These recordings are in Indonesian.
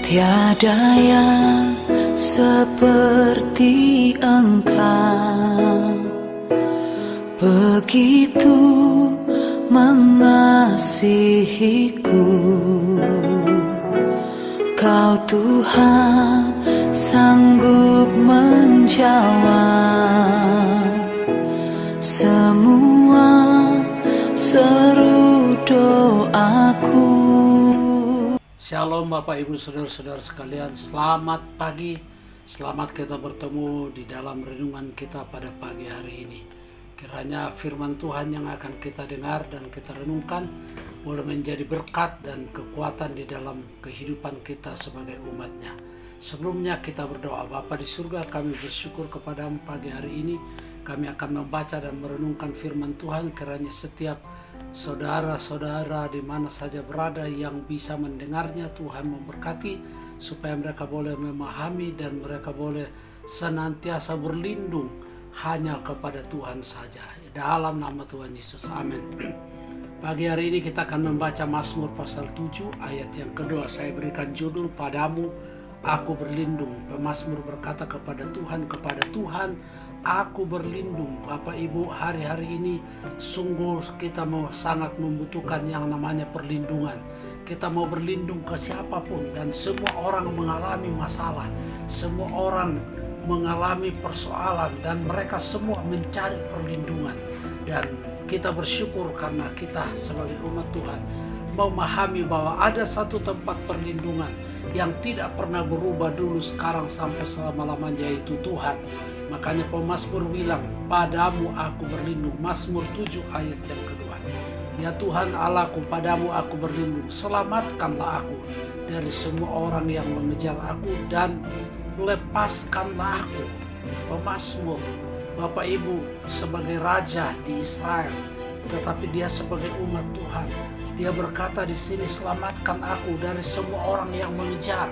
Tiada yang seperti Engkau, begitu mengasihiku. Kau Tuhan sanggup menjawab semua seru doaku. Shalom Bapak Ibu Saudara-saudara sekalian, selamat pagi. Selamat kita bertemu di dalam renungan kita pada pagi hari ini. Kiranya firman Tuhan yang akan kita dengar dan kita renungkan boleh menjadi berkat dan kekuatan di dalam kehidupan kita sebagai umatnya. Sebelumnya kita berdoa. Bapa di surga, kami bersyukur kepadamu pagi hari ini. Kami akan membaca dan merenungkan firman Tuhan. Kiranya setiap saudara-saudara di mana saja berada yang bisa mendengarnya, Tuhan memberkati supaya mereka boleh memahami dan mereka boleh senantiasa berlindung hanya kepada Tuhan saja. Dalam nama Tuhan Yesus, amin. Pagi hari ini kita akan membaca Mazmur pasal 7 ayat yang kedua. Saya berikan judul, Padamu Aku Berlindung. Pemazmur berkata kepada Tuhan aku berlindung. Bapak Ibu, hari-hari ini sungguh kita mau sangat membutuhkan yang namanya perlindungan. Kita mau berlindung ke siapapun, dan semua orang mengalami masalah, semua orang mengalami persoalan, dan mereka semua mencari perlindungan. Dan kita bersyukur karena kita sebagai umat Tuhan memahami bahwa ada satu tempat perlindungan yang tidak pernah berubah dulu, sekarang sampai selama-lamanya, yaitu Tuhan. Makanya pemazmur bilang, padamu aku berlindung. Mazmur 7 ayat yang kedua. Ya Tuhan Allahku, padamu aku berlindung. Selamatkanlah aku dari semua orang yang mengejar aku, dan lepaskanlah aku. Pemazmur, Bapak Ibu, sebagai raja di Israel, tetapi dia sebagai umat Tuhan. Dia berkata di sini, selamatkan aku dari semua orang yang mengejar.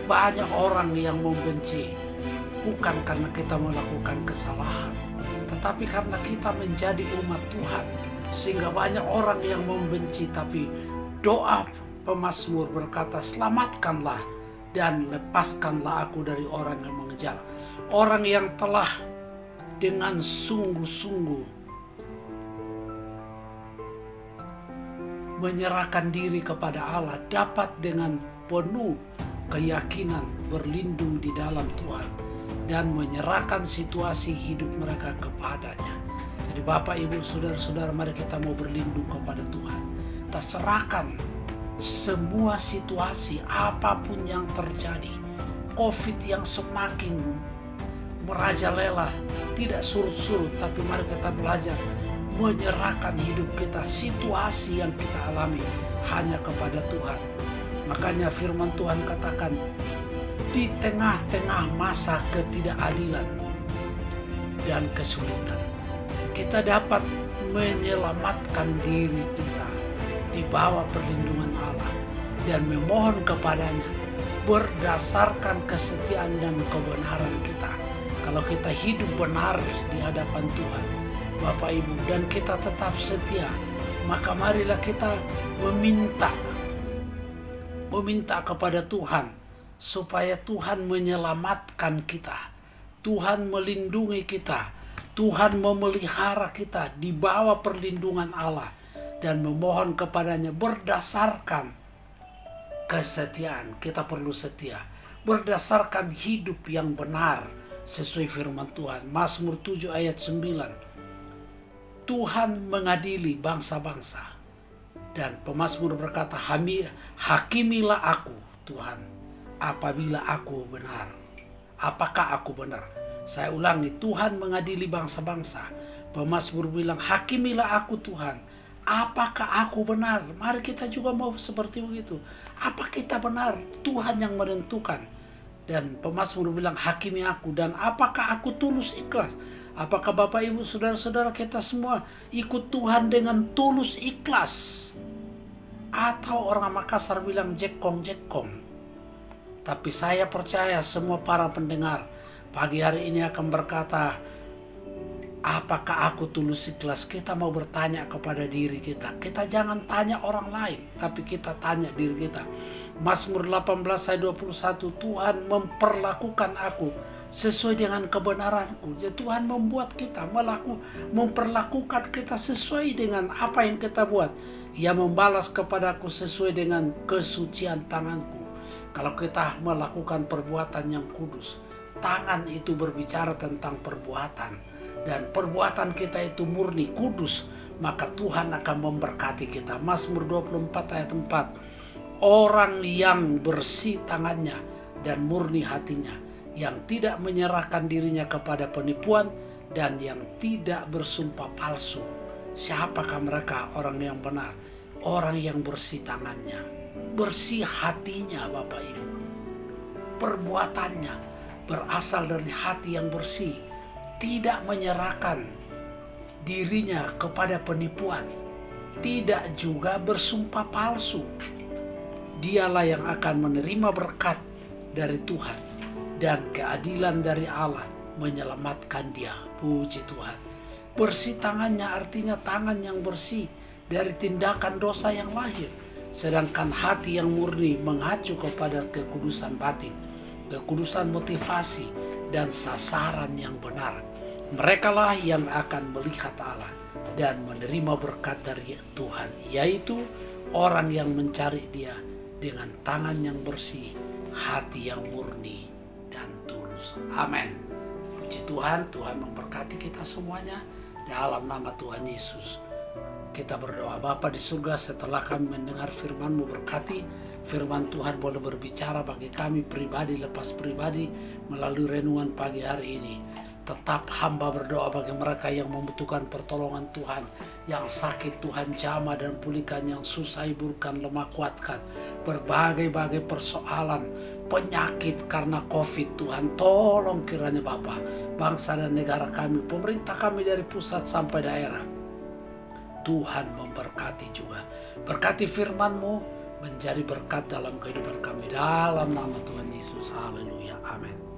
Banyak orang yang membenci, bukan karena kita melakukan kesalahan, tetapi karena kita menjadi umat Tuhan, sehingga banyak orang yang membenci. Tapi doa pemazmur berkata, selamatkanlah dan lepaskanlah aku dari orang yang mengejar. Orang yang telah dengan sungguh-sungguh menyerahkan diri kepada Allah dapat dengan penuh keyakinan berlindung di dalam Tuhan dan menyerahkan situasi hidup mereka kepadanya. Jadi Bapak Ibu Saudara-saudara, mari kita mau berlindung kepada Tuhan. Kita serahkan semua situasi apapun yang terjadi. COVID yang semakin merajalela, tidak surut-surut, tapi mari kita belajar menyerahkan hidup kita, situasi yang kita alami hanya kepada Tuhan. Makanya firman Tuhan katakan, di tengah-tengah masa ketidakadilan dan kesulitan, kita dapat menyelamatkan diri kita di bawah perlindungan Allah dan memohon kepadanya berdasarkan kesetiaan dan kebenaran kita. Kalau kita hidup benar di hadapan Tuhan, Bapak Ibu, dan kita tetap setia, maka marilah kita meminta kepada Tuhan supaya Tuhan menyelamatkan kita, Tuhan melindungi kita, Tuhan memelihara kita di bawah perlindungan Allah, dan memohon kepadanya berdasarkan kesetiaan. Kita perlu setia berdasarkan hidup yang benar sesuai firman Tuhan. Mazmur 7 ayat 9. Tuhan mengadili bangsa-bangsa, dan pemazmur berkata, hakimilah aku Tuhan apabila aku benar. Apakah aku benar? Saya ulangi, Tuhan mengadili bangsa-bangsa. Pemazmur bilang, hakimilah aku Tuhan. Apakah aku benar? Mari kita juga mau seperti begitu. Apa kita benar? Tuhan yang menentukan. Dan pemazmur bilang, hakimi aku. Dan apakah aku tulus ikhlas? Apakah Bapak Ibu Saudara-saudara kita semua ikut Tuhan dengan tulus ikhlas? Atau orang Makassar bilang jekong-jekong. Tapi saya percaya semua para pendengar pagi hari ini akan berkata, apakah aku tulus ikhlas? Kita mau bertanya kepada diri kita. Kita jangan tanya orang lain, tapi kita tanya diri kita. Mazmur 18 ayat 21, Tuhan memperlakukan aku sesuai dengan kebenaranku. Jadi Tuhan membuat kita memperlakukan kita sesuai dengan apa yang kita buat. Ia membalas kepadaku sesuai dengan kesucian tanganku. Kalau kita melakukan perbuatan yang kudus, tangan itu berbicara tentang perbuatan, dan perbuatan kita itu murni, kudus, maka Tuhan akan memberkati kita. Mazmur 24 ayat 4, orang yang bersih tangannya dan murni hatinya, yang tidak menyerahkan dirinya kepada penipuan dan yang tidak bersumpah palsu. Siapakah mereka? Orang yang benar, orang yang bersih tangannya, bersih hatinya. Bapak Ibu, perbuatannya berasal dari hati yang bersih, tidak menyerahkan dirinya kepada penipuan, tidak juga bersumpah palsu. Dialah yang akan menerima berkat dari Tuhan, dan keadilan dari Allah menyelamatkan dia. Puji Tuhan. Bersih tangannya artinya tangan yang bersih dari tindakan dosa yang lahir. Sedangkan hati yang murni mengacu kepada kekudusan batin, kekudusan motivasi, dan sasaran yang benar. Merekalah yang akan melihat Allah dan menerima berkat dari Tuhan, yaitu orang yang mencari Dia dengan tangan yang bersih, hati yang murni dan tulus. Amin. Puji Tuhan, Tuhan memberkati kita semuanya dalam nama Tuhan Yesus. Kita berdoa. Bapa di surga, setelah kami mendengar firman-Mu, berkati firman Tuhan boleh berbicara bagi kami pribadi lepas pribadi melalui renungan pagi hari ini. Tetap hamba berdoa bagi mereka yang membutuhkan pertolongan Tuhan, yang sakit Tuhan jamah dan pulihkan, yang susah hiburkan, lemah kuatkan, berbagai-bagai persoalan, penyakit karena COVID, Tuhan tolong kiranya Bapa, bangsa dan negara kami, pemerintah kami dari pusat sampai daerah, Tuhan memberkati juga. Berkati firman-Mu menjadi berkat dalam kehidupan kami, dalam nama Tuhan Yesus. Haleluya. Amin.